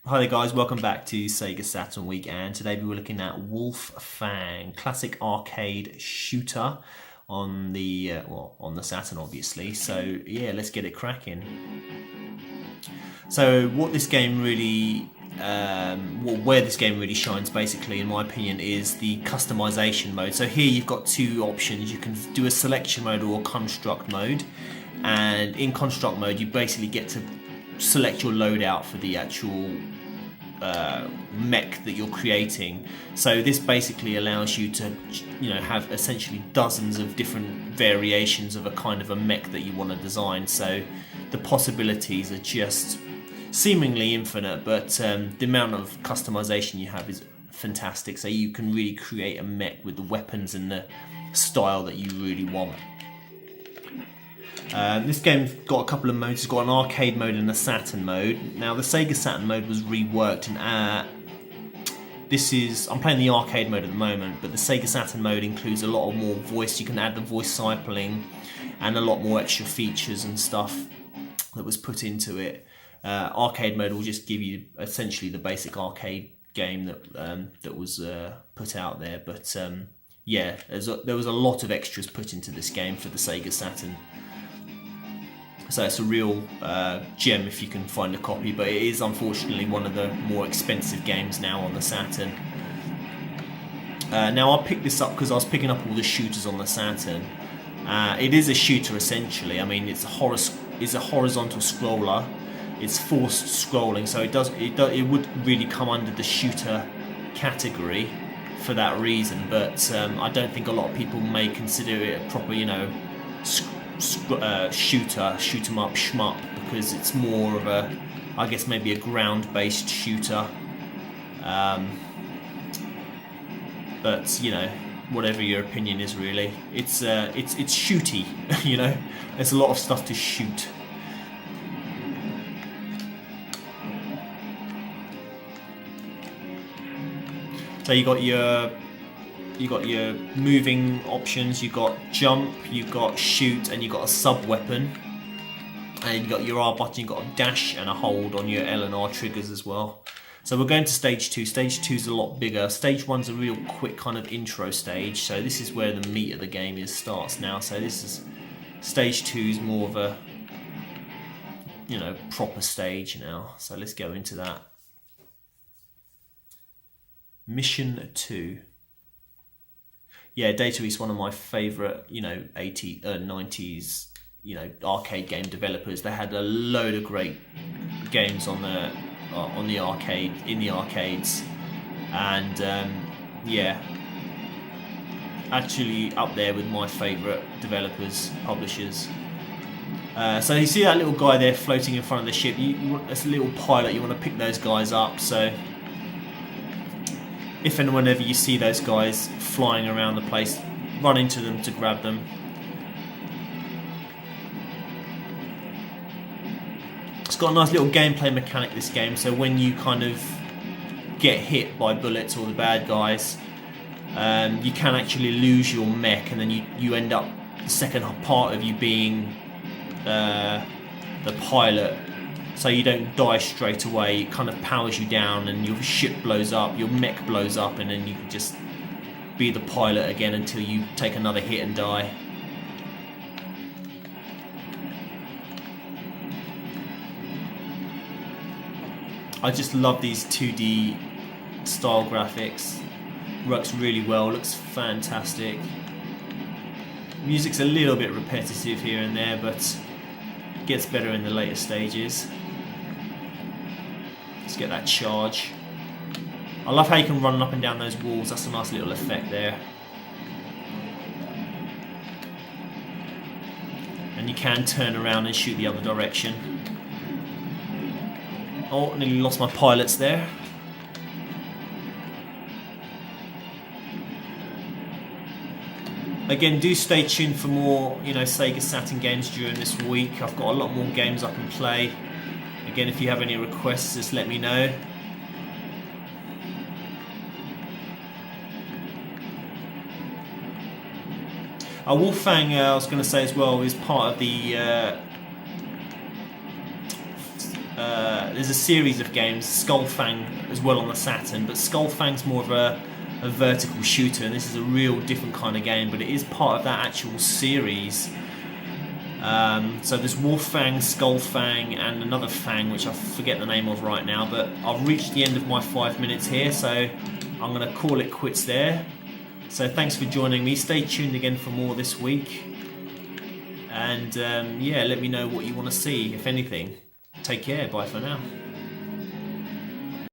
Hi there guys, welcome back to Sega Saturn Week, and today we were looking at Fang, classic arcade shooter on the on the Saturn obviously. So yeah, let's get it cracking. So what this game really where this game really shines basically in my opinion is the customization mode. So here you've got two options. You can do a selection mode or a construct mode, and in construct mode you basically get to select your loadout for the actual mech that you're creating. So this basically allows you to, have essentially dozens of different variations of a kind of a mech that you want to design. So the possibilities are just seemingly infinite, but the amount of customization you have is fantastic. So you can really create a mech with the weapons and the style that you really want. This game's got a couple of modes. It's got an arcade mode and a Saturn mode. Now the Sega Saturn mode was reworked, and I'm playing the arcade mode at the moment, but the Sega Saturn mode includes a lot more voice. You can add the voice sampling and a lot more extra features and stuff that was put into it. Arcade mode will just give you essentially the basic arcade game that was put out there, but yeah, there was a lot of extras put into this game for the Sega Saturn. So it's a real gem if you can find a copy, but it is unfortunately one of the more expensive games now on the Saturn. Now I picked this up because I was picking up all the shooters on the Saturn. It is a shooter essentially. I mean, it's a horizontal scroller. It's forced scrolling, so it would really come under the shooter category for that reason. But I don't think a lot of people may consider it a proper, shooter, shoot 'em up, shmup, because it's more of a, I guess maybe a ground-based shooter. But whatever your opinion is, really, it's shooty. There's a lot of stuff to shoot. So you got your moving options, you got jump, you got shoot, and you got a sub weapon, and you got your R button, you got a dash and a hold on your L and R triggers as well. So we're going to stage 2. Stage 2 is a lot bigger. Stage 1's a real quick kind of intro stage, so this is where the meat of the game starts now. So this is stage 2 is more of a proper stage now. So let's go into that. Mission 2. Yeah, Data East, one of my favourite, 90s, arcade game developers. They had a load of great games in the arcades, and yeah, actually up there with my favourite developers, publishers. So you see that little guy there floating in front of the ship. That's a little pilot. You want to pick those guys up. So if and whenever you see those guys flying around the place, run into them to grab them. It's got a nice little gameplay mechanic, this game, so when you kind of get hit by bullets or the bad guys, you can actually lose your mech, and then you end up, the second part of you being the pilot. So you don't die straight away. It kind of powers you down, and your ship blows up, your mech blows up, and then you can just be the pilot again until you take another hit and die. I just love these 2D style graphics. Works really well, looks fantastic. Music's a little bit repetitive here and there, but gets better in the later stages. Let's get that charge. I love how you can run up and down those walls. That's a nice little effect there. And you can turn around and shoot the other direction. Oh, nearly lost my pilots there. Again, do stay tuned for more, Sega Saturn games during this week. I've got a lot more games I can play. Again, if you have any requests, just let me know. Fang, I was going to say as well, is part of the there's a series of games, Fang as well on the Saturn, but Fang's more of a vertical shooter, and this is a real different kind of game, but it is part of that actual series. So there's Fang, Fang, and another Fang, which I forget the name of right now, but I've reached the end of my 5 minutes here, so I'm going to call it quits there. So thanks for joining me. Stay tuned again for more this week. And yeah, let me know what you want to see, if anything. Take care. Bye for now.